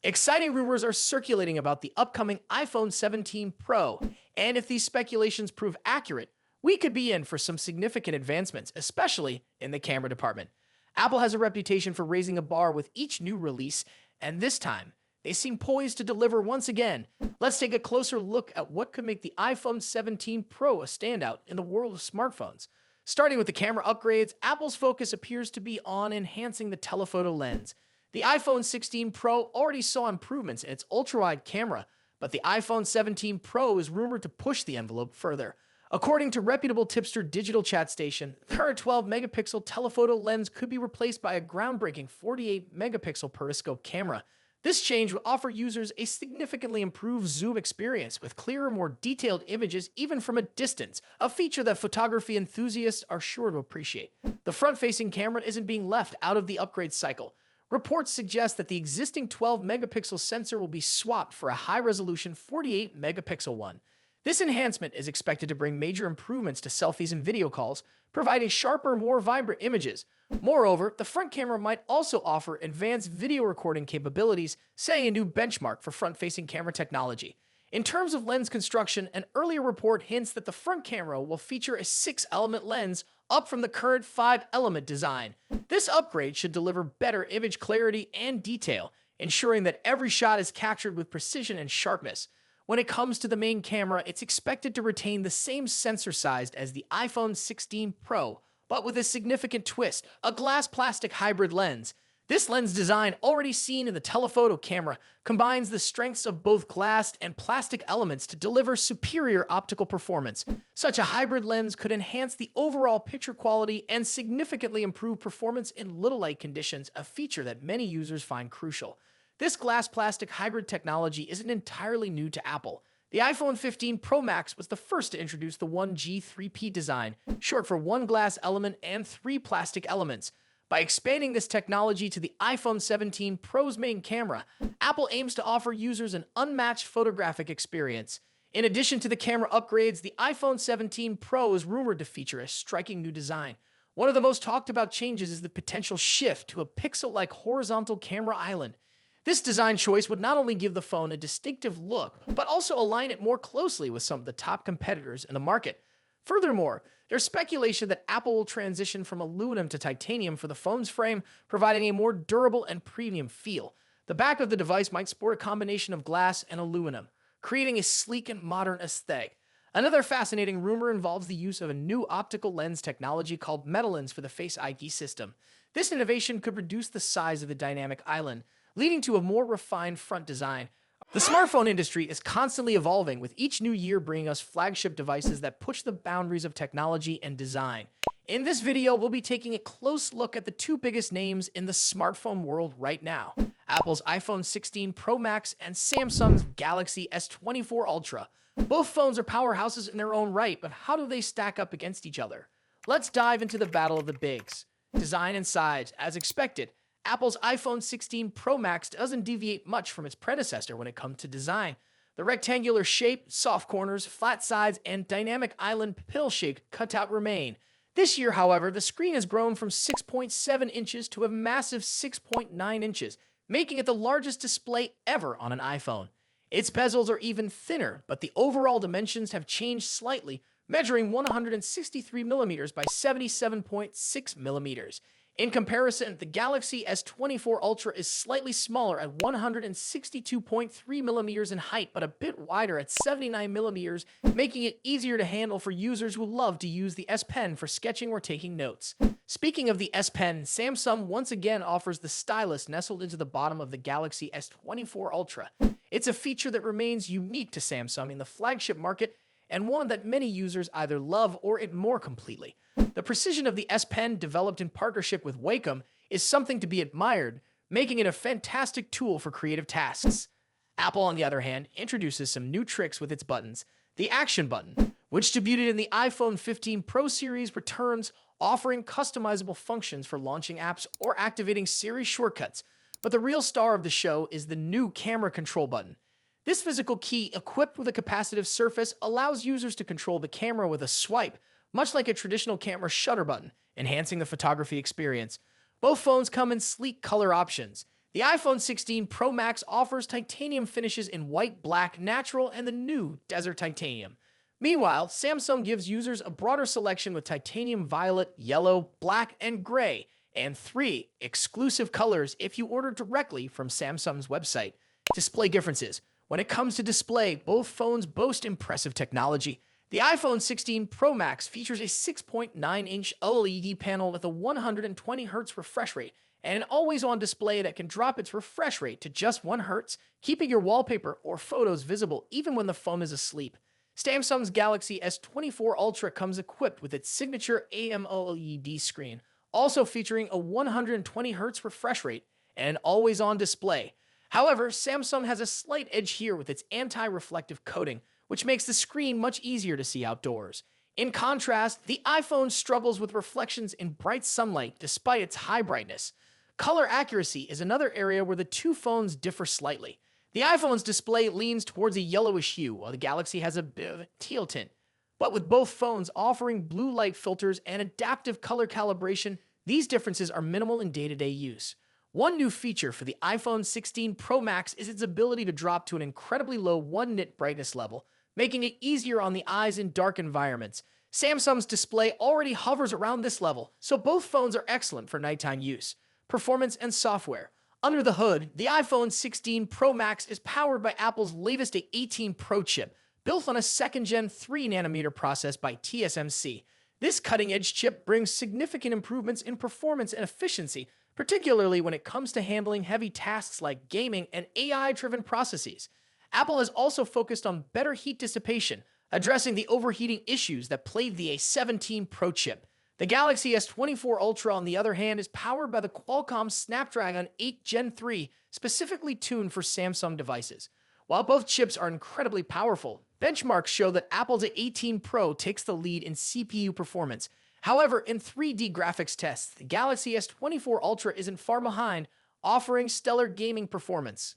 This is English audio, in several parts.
Exciting rumors are circulating about the upcoming iPhone 17 Pro, and if these speculations prove accurate, we could be in for some significant advancements, especially in the camera department. Apple has a reputation for raising a bar with each new release, and this time, they seem poised to deliver once again. Let's take a closer look at what could make the iPhone 17 Pro a standout in the world of smartphones. Starting with the camera upgrades, Apple's focus appears to be on enhancing the telephoto lens. The iPhone 16 Pro already saw improvements in its ultra-wide camera, but the iPhone 17 Pro is rumored to push the envelope further. According to reputable tipster Digital Chat Station, the current 12-megapixel telephoto lens could be replaced by a groundbreaking 48-megapixel periscope camera. This change will offer users a significantly improved zoom experience with clearer, more detailed images even from a distance, a feature that photography enthusiasts are sure to appreciate. The front-facing camera isn't being left out of the upgrade cycle. Reports suggest that the existing 12-megapixel sensor will be swapped for a high-resolution 48-megapixel one. This enhancement is expected to bring major improvements to selfies and video calls, providing sharper, more vibrant images. Moreover, the front camera might also offer advanced video recording capabilities, setting a new benchmark for front-facing camera technology. In terms of lens construction, an earlier report hints that the front camera will feature a 6-element lens, up from the current 5-element design. This upgrade should deliver better image clarity and detail, ensuring that every shot is captured with precision and sharpness. When it comes to the main camera, it's expected to retain the same sensor size as the iPhone 16 Pro, but with a significant twist, a glass-plastic hybrid lens. This lens design, already seen in the telephoto camera, combines the strengths of both glass and plastic elements to deliver superior optical performance. Such a hybrid lens could enhance the overall picture quality and significantly improve performance in little light conditions, a feature that many users find crucial. This glass-plastic hybrid technology isn't entirely new to Apple. The iPhone 15 Pro Max was the first to introduce the 1G3P design, short for one glass element and three plastic elements. By expanding this technology to the iPhone 17 Pro's main camera, Apple aims to offer users an unmatched photographic experience. In addition to the camera upgrades, the iPhone 17 Pro is rumored to feature a striking new design. One of the most talked about changes is the potential shift to a pixel-like horizontal camera island. This design choice would not only give the phone a distinctive look, but also align it more closely with some of the top competitors in the market. Furthermore, there's speculation that Apple will transition from aluminum to titanium for the phone's frame, providing a more durable and premium feel. The back of the device might sport a combination of glass and aluminum, creating a sleek and modern aesthetic. Another fascinating rumor involves the use of a new optical lens technology called MetaLens for the Face ID system. This innovation could reduce the size of the dynamic island, leading to a more refined front design. The smartphone industry is constantly evolving, with each new year bringing us flagship devices that push the boundaries of technology and design. In this video, we'll be taking a close look at the two biggest names in the smartphone world right now: Apple's iPhone 16 Pro Max and Samsung's Galaxy S24 Ultra. Both phones are powerhouses in their own right, but how do they stack up against each other? Let's dive into the battle of the bigs. Design and size. As expected, Apple's iPhone 16 Pro Max doesn't deviate much from its predecessor when it comes to design. The rectangular shape, soft corners, flat sides, and dynamic island pill-shaped cutout remain. This year, however, the screen has grown from 6.7 inches to a massive 6.9 inches, making it the largest display ever on an iPhone. Its bezels are even thinner, but the overall dimensions have changed slightly, measuring 163 millimeters by 77.6 millimeters. In comparison, the Galaxy S24 Ultra is slightly smaller at 162.3 millimeters in height, but a bit wider at 79 millimeters, making it easier to handle for users who love to use the S Pen for sketching or taking notes. Speaking of the S Pen, Samsung once again offers the stylus nestled into the bottom of the Galaxy S24 Ultra. It's a feature that remains unique to Samsung in the flagship market, and one that many users either love or ignore completely. The precision of the S Pen, developed in partnership with Wacom, is something to be admired, making it a fantastic tool for creative tasks. Apple, on the other hand, introduces some new tricks with its buttons. The Action button, which debuted in the iPhone 15 Pro series, returns, offering customizable functions for launching apps or activating Siri shortcuts. But the real star of the show is the new Camera Control button. This physical key, equipped with a capacitive surface, allows users to control the camera with a swipe, much like a traditional camera shutter button, enhancing the photography experience. Both phones come in sleek color options. The iPhone 16 Pro Max offers titanium finishes in white, black, natural, and the new Desert Titanium. Meanwhile, Samsung gives users a broader selection with titanium violet, yellow, black, and gray, and 3 exclusive colors if you order directly from Samsung's website. Display differences. When it comes to display, both phones boast impressive technology. The iPhone 16 Pro Max features a 6.9-inch OLED panel with a 120Hz refresh rate and an always-on display that can drop its refresh rate to just 1 Hz, keeping your wallpaper or photos visible even when the phone is asleep. Samsung's Galaxy S24 Ultra comes equipped with its signature AMOLED screen, also featuring a 120Hz refresh rate and an always-on display. However, Samsung has a slight edge here with its anti-reflective coating, which makes the screen much easier to see outdoors. In contrast, the iPhone struggles with reflections in bright sunlight despite its high brightness. Color accuracy is another area where the two phones differ slightly. The iPhone's display leans towards a yellowish hue, while the Galaxy has a bit of a teal tint. But with both phones offering blue light filters and adaptive color calibration, these differences are minimal in day-to-day use. One new feature for the iPhone 16 Pro Max is its ability to drop to an incredibly low 1 nit brightness level, making it easier on the eyes in dark environments. Samsung's display already hovers around this level, so both phones are excellent for nighttime use. Performance and software. Under the hood, the iPhone 16 Pro Max is powered by Apple's latest A18 Pro chip, built on a second-gen 3nm process by TSMC. This cutting-edge chip brings significant improvements in performance and efficiency, particularly when it comes to handling heavy tasks like gaming and AI-driven processes. Apple has also focused on better heat dissipation, addressing the overheating issues that plagued the A17 Pro chip. The Galaxy S24 Ultra, on the other hand, is powered by the Qualcomm Snapdragon 8 Gen 3, specifically tuned for Samsung devices. While both chips are incredibly powerful, benchmarks show that Apple's A18 Pro takes the lead in CPU performance. However, in 3D graphics tests, the Galaxy S24 Ultra isn't far behind, offering stellar gaming performance.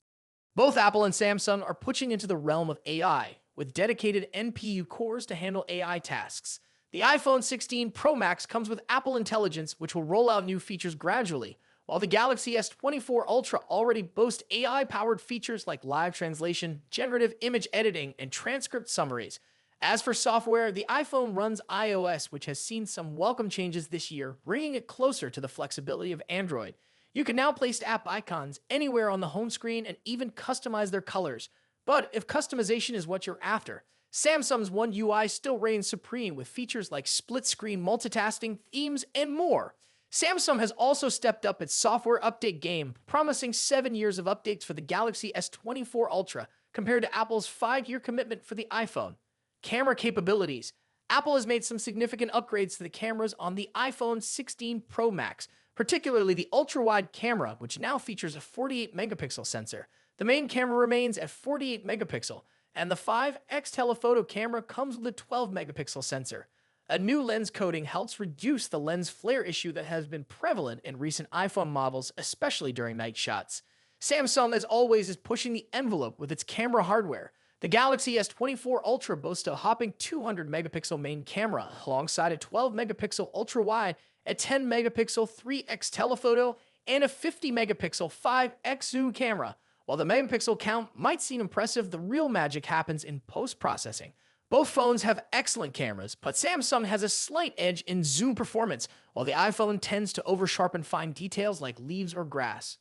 Both Apple and Samsung are pushing into the realm of AI, with dedicated NPU cores to handle AI tasks. The iPhone 16 Pro Max comes with Apple Intelligence, which will roll out new features gradually, while the Galaxy S24 Ultra already boasts AI-powered features like live translation, generative image editing, and transcript summaries. As for software, the iPhone runs iOS, which has seen some welcome changes this year, bringing it closer to the flexibility of Android. You can now place app icons anywhere on the home screen and even customize their colors. But if customization is what you're after, Samsung's One UI still reigns supreme with features like split-screen multitasking, themes, and more. Samsung has also stepped up its software update game, promising 7 years of updates for the Galaxy S24 Ultra, compared to Apple's 5-year commitment for the iPhone. Camera capabilities. Apple has made some significant upgrades to the cameras on the iPhone 16 Pro Max, particularly the ultra-wide camera, which now features a 48-megapixel sensor. The main camera remains at 48 megapixel, and the 5x telephoto camera comes with a 12-megapixel sensor. A new lens coating helps reduce the lens flare issue that has been prevalent in recent iPhone models, especially during night shots. Samsung, as always, is pushing the envelope with its camera hardware. The Galaxy S24 Ultra boasts a hopping 200-megapixel main camera, alongside a 12-megapixel ultra-wide, a 10-megapixel 3x telephoto, and a 50-megapixel 5x zoom camera. While the megapixel count might seem impressive, the real magic happens in post-processing. Both phones have excellent cameras, but Samsung has a slight edge in zoom performance, while the iPhone tends to over-sharpen fine details like leaves or grass.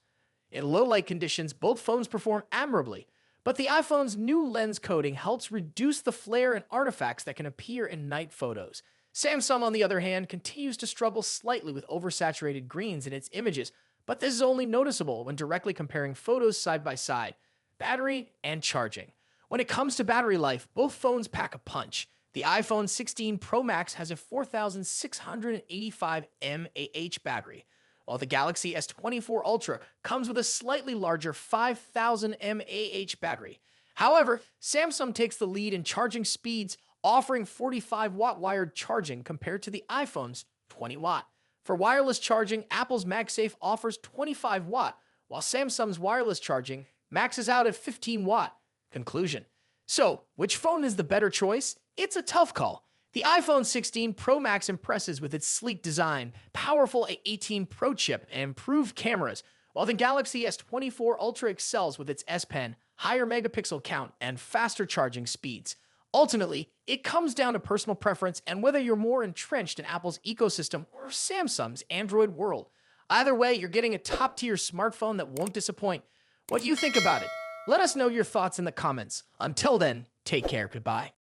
In low-light conditions, both phones perform admirably, but the iPhone's new lens coating helps reduce the flare and artifacts that can appear in night photos. Samsung, on the other hand, continues to struggle slightly with oversaturated greens in its images, but this is only noticeable when directly comparing photos side by side. Battery and charging. When it comes to battery life, both phones pack a punch. The iPhone 16 Pro Max has a 4,685 mAh battery, while the Galaxy S24 Ultra comes with a slightly larger 5,000 mAh battery. However, Samsung takes the lead in charging speeds, offering 45-watt wired charging compared to the iPhone's 20-watt. For wireless charging, Apple's MagSafe offers 25-watt, while Samsung's wireless charging maxes out at 15-watt. Conclusion. So, which phone is the better choice? It's a tough call. The iPhone 16 Pro Max impresses with its sleek design, powerful A18 Pro chip, and improved cameras, while the Galaxy S24 Ultra excels with its S Pen, higher megapixel count, and faster charging speeds. Ultimately, it comes down to personal preference and whether you're more entrenched in Apple's ecosystem or Samsung's Android world. Either way, you're getting a top-tier smartphone that won't disappoint. What do you think about it? Let us know your thoughts in the comments. Until then, take care. Goodbye.